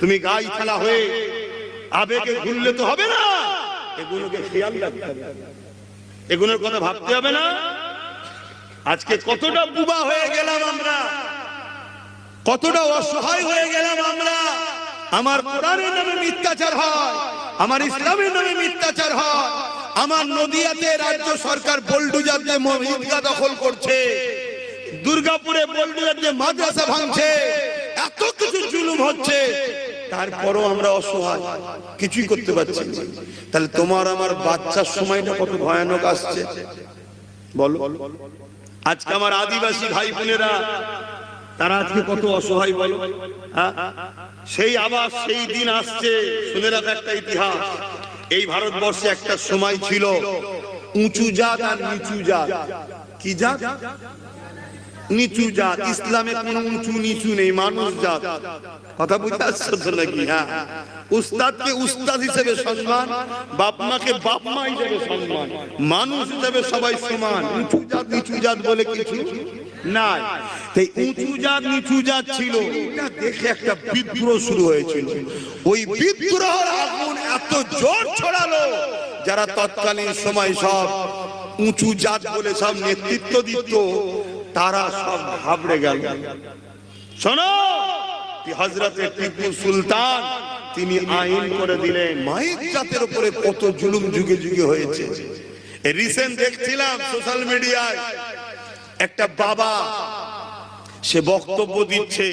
তুমি গাই খেলা হয়ে আবেগে ঘুরলে তো হবে না, এগুলোকে খেয়াল রাখতে হবে, এগুলোর কথা ভাবতে হবে না। আজকে কতটা বুবা হয়ে গেলাম আমরা, কতটা অসহায় হয়ে গেলাম আমরা। আমার কোরআনের নামে মিথ্যাচার হয়, আমার ইসলামের নামে মিথ্যাচার হয়, আমার নদিয়াতে রাজ্য সরকার বোলডুজার দিয়ে ঈদগাহ দখল করছে, দুর্গাপুরে বোলডুজার দিয়ে মাদ্রাসা ভাঙছে, এত কিছু জুলুম হচ্ছে, তারপরও আমরা অসহায়, কিছুই করতে পারছি না। তাহলে তোমার আমার বাচ্চার সময়টা কত ভয়ানক আসছে বলো। আজকে আমার আদিবাসী ভাই বোনেরা তারা আজকে কত অসহায় বলো। সেই আবার সেই দিন আসছে। শুনে রাখো একটা ইতিহাস, এই ভারতবর্ষে একটা সময় ছিল উঁচু জাত আর নিচু জাত। কি জাত? নিচু জাত। ইসলামে কোনো উঁচু নিচু নেই, মানুষ জাত। কথা বুঝতে পারছো তো নাকি? হ্যাঁ, উস্তাদকে উস্তাদ হিসেবে সম্মান, বাপ মাকে বাপ মা হিসেবে সম্মান, মানুষ হিসেবে সবাই সমান। উঁচু জাত নিচু জাত বলে কিছু নাই। তাই উঁচু জাত নিচু জাত ছিল, এটা দেখে একটা বিদ্রোহ শুরু হয়েছিল। ওই বিদ্রোহের আগুন এত জোর ছড়ালো, যারা তৎকালীন সময় সব উঁচু জাত বলে সব নেতৃত্ব দিত, তারা সব ঘাবড়ে গেল। শোনো, হযরতে টিপু সুলতান তিনি আইন করে দিলেন। মায়ের জাতের উপরে কত জুলুম যুগে যুগে হয়েছে। রিসেন্ট দেখছিলাম সোশ্যাল মিডিয়ায় একটা বাবা, সে বক্তব্য দিচ্ছে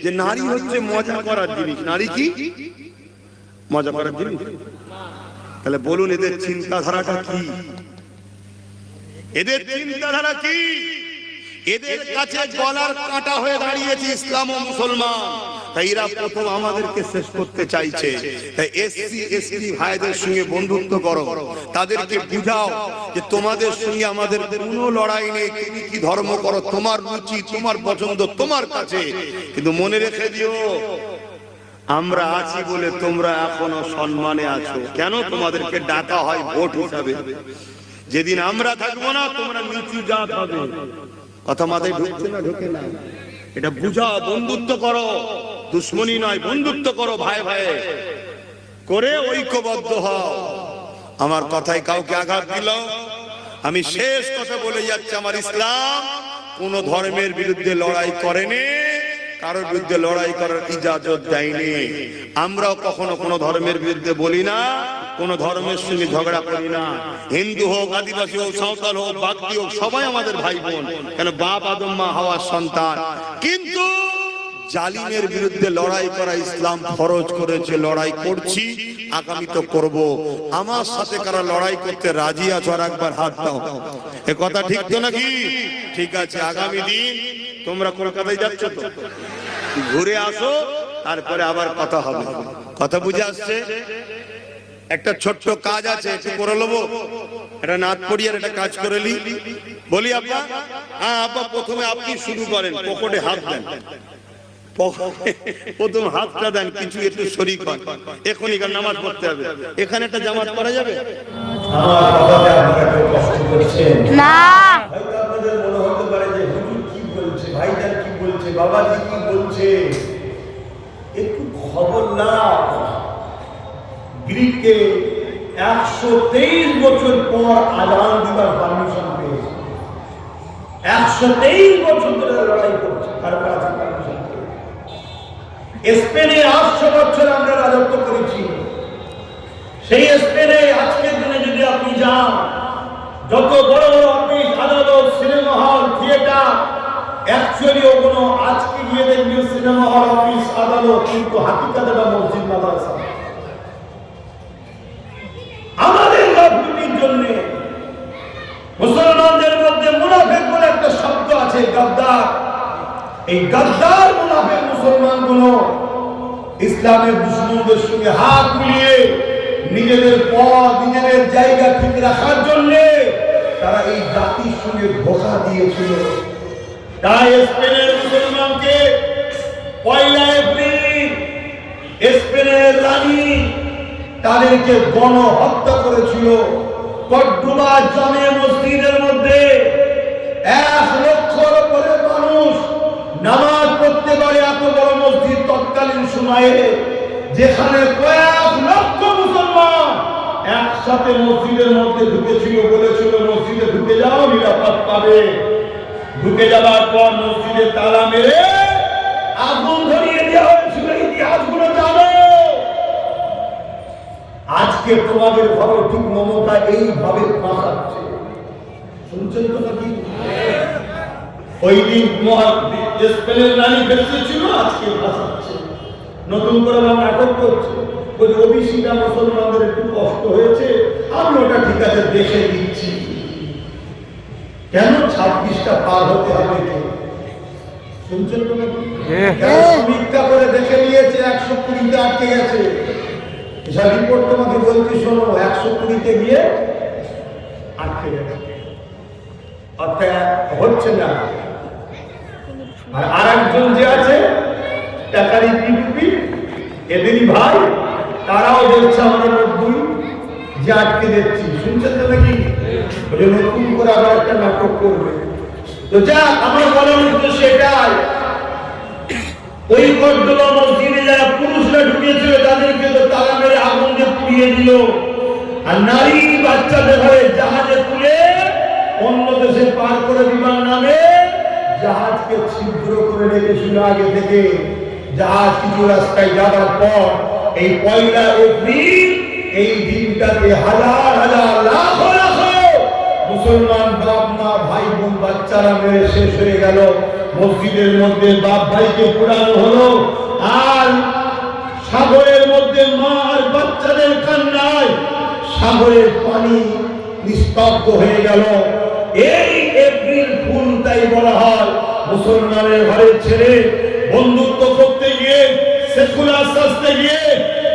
যে নারী হচ্ছে মজা করার জিনিস। নারী কি মজা করার জিনিস? তাহলে বলুন এদের চিন্তাধারাটা কি? এদের চিন্তাধারা কি? এদের কাছে গলার কাঁটা হয়ে দাঁড়িয়েছে ইসলাম ও মুসলমান। তাই এরা প্রথম আমাদেরকে শেষ করতে চাইছে। তাই এসসি এসটি ভাইদের সঙ্গে বন্ধুত্ব করো, তাদেরকে বুঝাও যে তোমাদের সঙ্গে আমাদের কোনো লড়াই নেই, তুমি কি ধর্ম করো, তোমার রুচি তোমার পছন্দ তোমার কাছে, কিন্তু মনে রেখে দিও আমরা আছি বলে তোমরা এখনো সম্মানে আছো। কেন? তোমাদেরকে ডাকা হয় ভোট হিসাবে। যেদিন আমরা থাকবো না, তোমরা নিচু জাত হবে। কথা মাথায় ঢুকছে না? ঢুকে না? এটা বুঝাও, বন্ধুত্ব করো, দুশ্মনী নয়, বন্ধুত্ব করো, ভাই ভাই করে ঐক্যবদ্ধ হও। আমার কথায় কাউকে আঘাত দিল? আমি শেষ কথা বলে যাচ্ছি, আমার ইসলাম কোন ধর্মের বিরুদ্ধে লড়াই করেনি, কারোর বিরুদ্ধে লড়াই করার ইজাজত দেয়নি। আমরাও কখনো কোনো ধর্মের বিরুদ্ধে বলি না, কোন ধর্মের সঙ্গে ঝগড়া করি না। হিন্দু হোক, আদিবাসী হোক, সাঁওতাল হোক, বাগদি হোক, সবাই আমাদের ভাই বোন। কেন? বাপ আদম মা হাওয়ার সন্তান। কিন্তু জালিমের বিরুদ্ধে লড়াই করা ইসলাম ফরজ করেছে, লড়াই করছি, আগামী তো করব। আমার সাথে কারা লড়াই করতে রাজি আছো? আর একবার হাত দাও। এ কথা ঠিক তো নাকি? ঠিক আছে, আগামী দিন তোমরা কলকাতায় যাচ্ছ তো, ঘুরে আসো, তারপরে আবার কথা হবে। কথা বুঝে আসছে? একটা ছোট্ট কাজ আছে, একটু করে নেবো। এটা নাথ পড়িয়ার একটা কাজ করে নি, বলি আব্বা? হ্যাঁ আব্বা, প্রথমে আপনি শুরু করেন, পকেটে হাত দেন, প্রথম হাতটা দেন, কিছু একটু শরীক হয়। এখনই নামাজ পড়তে হবে। এখানে একটা জামাত করা যাবে না? হয়তো আপনাদের মনে হতে পারে যে হুজুর কি বলছে, ভাইজান কি বলছে, বাবাজি কি বলছে, একটু খবর না। গ্রিকে 123 বছর পর আযান দিবার পারমিশন পেয়েছে। 123 বছর ধরে লড়াই করছে, তারপর আজকে পারমিশন পেয়েছে। স্পেনে 800 বছর আমরা রাজত্ব করেছি। সেই স্পেনে আজকের দিনে যদি আপনি যান, যত বড় বড় অফিস, আদালত, সিনেমা হল, থিয়েটার, অ্যাকচুয়ালি ওগুলো আজকে গিয়ে দেখবেন সিনেমা হল, অফিস, আদালত, কিন্তু হাকিকাতে বা মসজিদ মাদ্রাসা। আমাদের রাজনীতির জন্য মুসলমানদের মধ্যে মুনাফিক বলে একটা শব্দ আছে, গাদ্দার। এই গাদ্দার মুনাফিক মুসলমানগুলো ইসলামের দুশমনদের সঙ্গে হাত মিলিয়ে নিজেদের পদ, নিজেদের জায়গা ঠিক রাখার জন্য তারা এই জাতির সঙ্গে ধোঁকা দিয়েছিল। তাই স্পেনের মুসলমানকে 1 এপ্রিল স্পেনের রানী তাদেরকে গণহত্যা করেছিল। কর্ডোবা জামে মসজিদের মধ্যে 1 লক্ষর উপরে মানুষ নামাজ পড়তে পারে, এত বড় মসজিদ তৎকালীন সময়ে যেখানে কয়েক লক্ষ মুসলমান একসাথে মসজিদের মধ্যে ঢুকেছিল, বলেছিল মসজিদে ঢুকে যাও, নিরাপদ পাবে। ঢুকে যাওয়ার পর মসজিদে তালা মেরে আগুন ধরিয়ে দেওয়া হয়েছিল। ইতিহাসগুলো জানো। আজকে তোমাদের ঘরে ঠিক মমতা এইভাবে ফাঁসাচ্ছে, শুনছেন তো নাকি? ওই দিন স্পেনের রানী বেঁচে ছিল, আজকে ফাঁসাচ্ছে, নতুন করে নাটক করছে। ওই ওবিসিটা মুসলমানদের একটু কষ্ট হয়েছে, আমি ওটা ঠিক আছে দেখে দিচ্ছি। কেন 26টা পার হতে হবে? শুনছেন তো নাকি? সমীক্ষা করে দেখে নিয়েছে 120তে আটকে গেছে। এসব রিপোর্ট তোমাকে বলছি, শোনো, 120তে গিয়ে আটকে গেছে, অর্থাৎ হচ্ছে না। আর আরেকজন যে আছে টাকারি পিপি, এদেরই ভাই, তারাও দেখছে আমরা 90 যে আটকে দিচ্ছি। শুনছেন তো নাকি? নতুন করে আবার একটা নাটক করবে। তো যা আমার বলার উদ্দেশ্য এটাই, ওই কর্দমা মসজিদে যারা পুরুষরা ঢুকেছিল তাদেরকে তো তালা মেরে আগুন দিয়ে পুড়িয়ে দিল। আর নারী বাচ্চাদের ঘরে জাহাজে তুলে অন্য দেশে পার করে দিবার নামে জাহাজকে ছিদ্র করে রেখেছিল আগে থেকে। জাহাজ কিছু রাস্তায় যাবার পর এই 1 এপ্রিল এই দিনটাতে হাজার হাজার লাখ লাখ মুসলমান বাপ মা ভাই বোন বাচ্চারা মেরে শেষ হয়ে গেল। মসজিদের মধ্যে বাপ ভাইকে পোড়ানো হলো, আর সাগরের মধ্যে মা আর বাচ্চাদের কান্নায় সাগরের পানি নিস্তব্ধ হয়ে গেল। এই এপ্রিল ফুল তাই বলা হয়। মুসলমানের ঘরের ছেলে বন্ধুত্ব করতে গিয়ে, সেকুলার সাজতে গিয়ে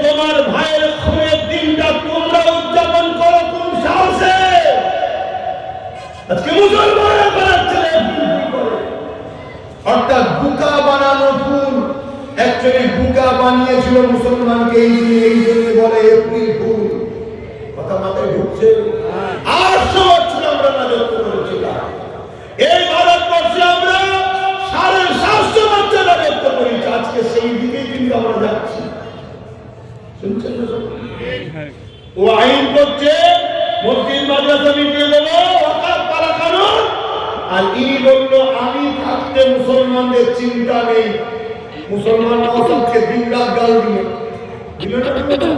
তোমার ভাইয়ের খুনের দিনটা তোমরা উদযাপন করো কোন সাহসে? আজকে মুসলমানের ঘরের ছেলে অর্থাৎ বুকা বানানো ফুল, অ্যাকচুয়ালি বুকা বানিয়েছিল মুসলমানকে এই জন্য বলে এপ্রিল ফুল। কথা মাথায় ঢুকছে? 800 বছর আমরা রাজত্ব করেছিলাম এই ভারতবর্ষে, আমরা 750 বছর রাজত্ব করেছি। আজকে সেই দিকেই কিন্তু আমরা যাচ্ছি। শুনছেন না? ও আইন করছে মসজিদ মাদ্রাসা মিটিয়ে দেবো, ওয়াকাফ পারা কানুন। আর ইনি বলল আমি থাকতে মুসলমানদের চিন্তা নেই। মুসলমান নওশাদকে দিন রাত গাল দিল না?